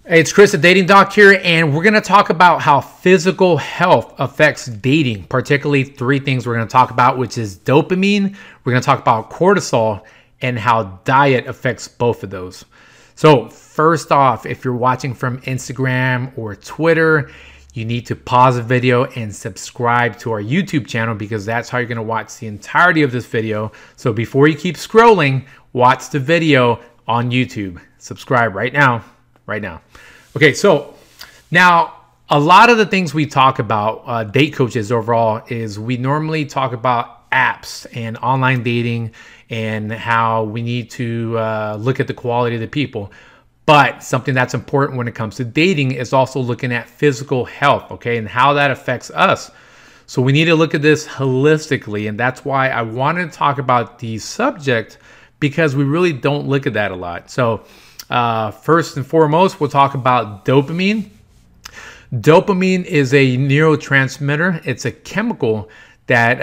Hey, it's Chris, the Dating Doc here, and we're going to talk about how physical health affects dating, particularly three things we're going to talk about, which is dopamine, we're going to talk about cortisol, and how diet affects both of those. So first off, if you're watching from Instagram or Twitter, you need to pause the video and subscribe to our YouTube channel because that's how you're going to watch the entirety of this video. So before you keep scrolling, watch the video on YouTube. Subscribe right now. Okay, so now a lot of the things we talk about, date coaches overall, is we normally talk about apps and online dating and how we need to look at the quality of the people. But something that's important when it comes to dating is also looking at physical health, okay, and how that affects us. So we need to look at this holistically, and that's why I wanted to talk about the subject, because we really don't look at that a lot. So first and foremost, we'll talk about dopamine. Dopamine is a neurotransmitter. It's a chemical that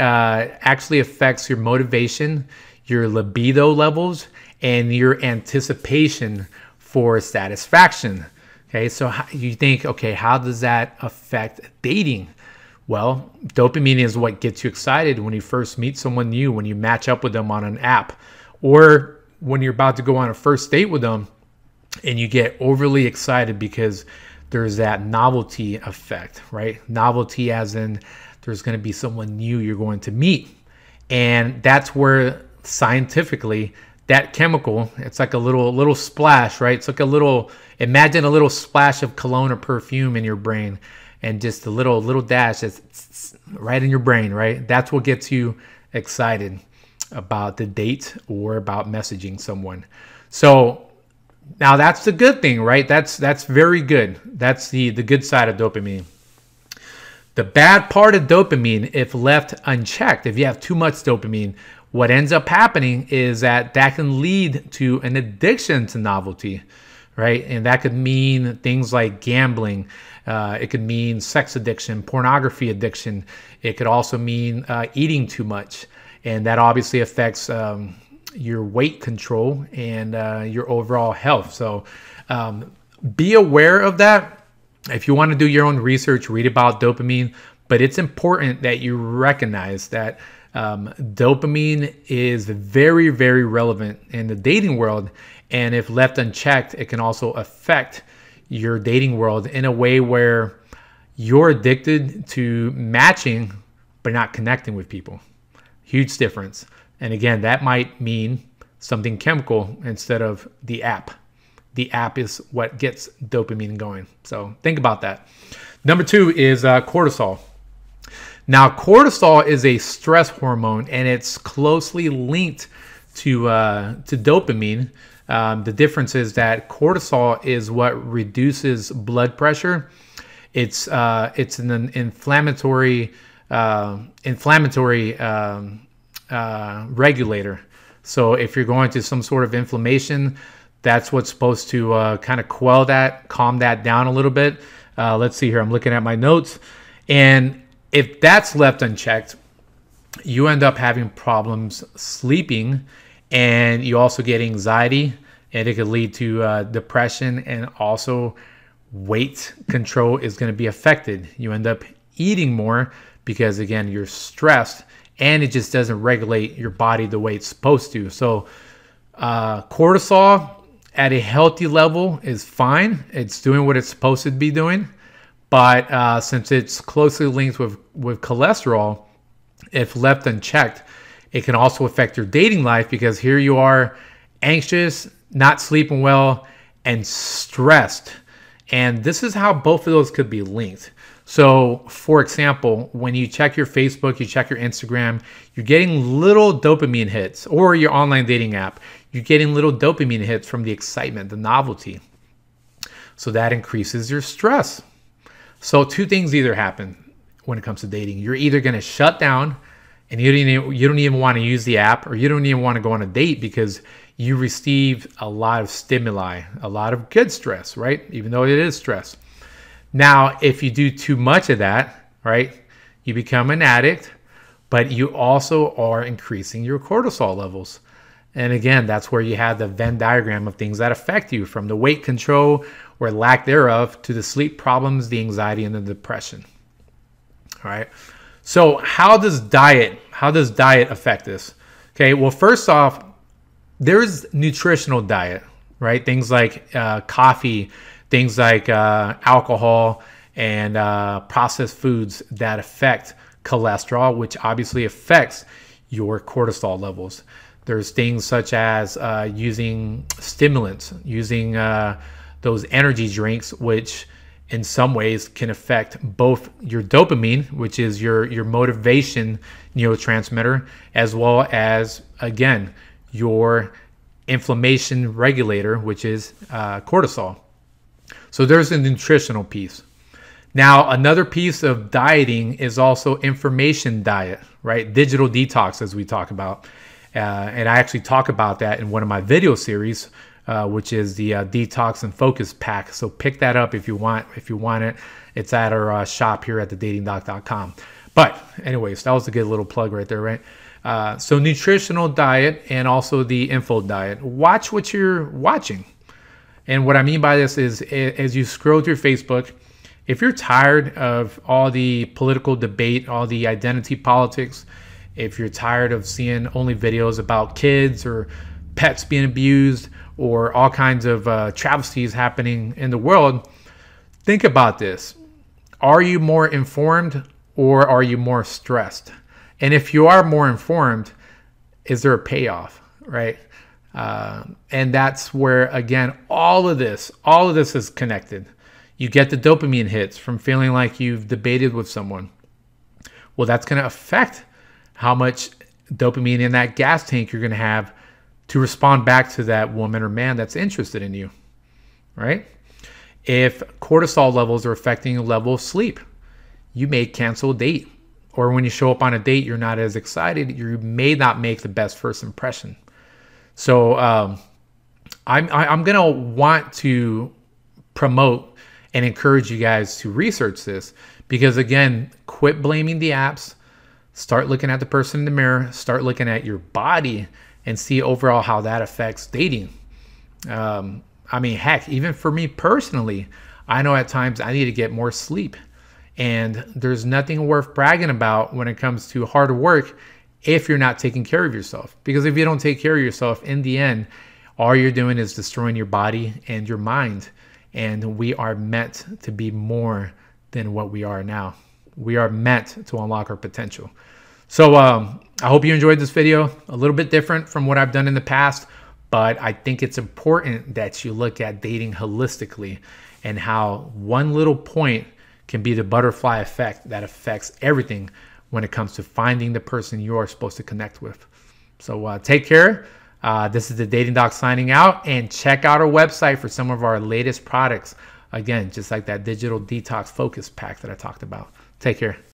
actually affects your motivation, your libido levels, and your anticipation for satisfaction. Okay, so you think, okay, how does that affect dating? Well, dopamine is what gets you excited when you first meet someone new, when you match up with them on an app, or when you're about to go on a first date with them, and you get overly excited because there's that novelty effect, right? Novelty as in there's going to be someone new you're going to meet. And that's where scientifically that chemical, it's like a little splash, right? It's like imagine a little splash of cologne or perfume in your brain, and just a little dash that's right in your brain, right? That's what gets you excited about the date or about messaging someone. So now that's the good thing, right? That's very good. That's the good side of dopamine. The bad part of dopamine, if left unchecked, if you have too much dopamine, what ends up happening is that can lead to an addiction to novelty, right? And that could mean things like gambling. It could mean sex addiction, pornography addiction. It could also mean eating too much. And that obviously affects your weight control and your overall health. So be aware of that. If you want to do your own research, read about dopamine, but it's important that you recognize that dopamine is very, very relevant in the dating world. And if left unchecked, it can also affect your dating world in a way where you're addicted to matching, but not connecting with people. Huge difference. And again, that might mean something chemical instead of the app. The app is what gets dopamine going. So think about that. Number two is cortisol. Now, cortisol is a stress hormone, and it's closely linked to dopamine. The difference is that cortisol is what reduces blood pressure. It's an inflammatory regulator. So if you're going through some sort of inflammation, that's what's supposed to kind of quell that, calm that down a little bit. Let's see here. I'm looking at my notes. And if that's left unchecked, you end up having problems sleeping, and you also get anxiety, and it could lead to depression, and also weight control is going to be affected. You end up eating more because, again, you're stressed, and it just doesn't regulate your body the way it's supposed to. So cortisol at a healthy level is fine. It's doing what it's supposed to be doing. But since it's closely linked with cholesterol, if left unchecked, it can also affect your dating life, because here you are anxious, not sleeping well, and stressed. And this is how both of those could be linked. So, for example, when you check your Facebook, you check your Instagram, you're getting little dopamine hits, or your online dating app, you're getting little dopamine hits from the excitement, the novelty. So that increases your stress. So two things either happen when it comes to dating. You're either going to shut down, and you don't even want to use the app, or you don't even want to go on a date because you received a lot of stimuli, a lot of good stress, right? Even though it is stress. Now, if you do too much of that, right, you become an addict, but you also are increasing your cortisol levels. And again, that's where you have the Venn diagram of things that affect you, from the weight control or lack thereof to the sleep problems, the anxiety, and the depression. All right. So how does diet affect this? Okay. Well, first off, there's nutritional diet, right? Things like coffee, things like alcohol, and processed foods that affect cholesterol, which obviously affects your cortisol levels. There's things such as using stimulants, using those energy drinks, which in some ways can affect both your dopamine, which is your motivation neurotransmitter, as well as, again, your inflammation regulator, which is cortisol. So there's a nutritional piece. Now, another piece of dieting is also information diet, right? Digital detox, as we talk about. And I actually talk about that in one of my video series, which is the Detox and Focus Pack. So pick that up if you want it. It's at our shop here at thedatingdoc.com. But anyways, that was a good little plug right there, right? So nutritional diet and also the info diet. Watch what you're watching. And what I mean by this is, as you scroll through Facebook, if you're tired of all the political debate, all the identity politics, if you're tired of seeing only videos about kids or pets being abused or all kinds of travesties happening in the world, think about this. Are you more informed or are you more stressed? And if you are more informed, is there a payoff, right? And that's where, again, all of this is connected. You get the dopamine hits from feeling like you've debated with someone. Well, that's going to affect how much dopamine in that gas tank you're going to have to respond back to that woman or man that's interested in you, right? If cortisol levels are affecting your level of sleep, you may cancel a date. Or when you show up on a date, you're not as excited. You may not make the best first impression. So I'm going to want to promote and encourage you guys to research this, because again, quit blaming the apps, start looking at the person in the mirror, start looking at your body and see overall how that affects dating. I mean, heck, even for me personally, I know at times I need to get more sleep, and there's nothing worth bragging about when it comes to hard work if you're not taking care of yourself. Because if you don't take care of yourself, in the end, all you're doing is destroying your body and your mind. And we are meant to be more than what we are now. We are meant to unlock our potential. So I hope you enjoyed this video. A little bit different from what I've done in the past, but I think it's important that you look at dating holistically and how one little point can be the butterfly effect that affects everything when it comes to finding the person you are supposed to connect with. So take care. This is the Dating Doc signing out, and check out our website for some of our latest products. Again, just like that digital detox focus pack that I talked about. Take care.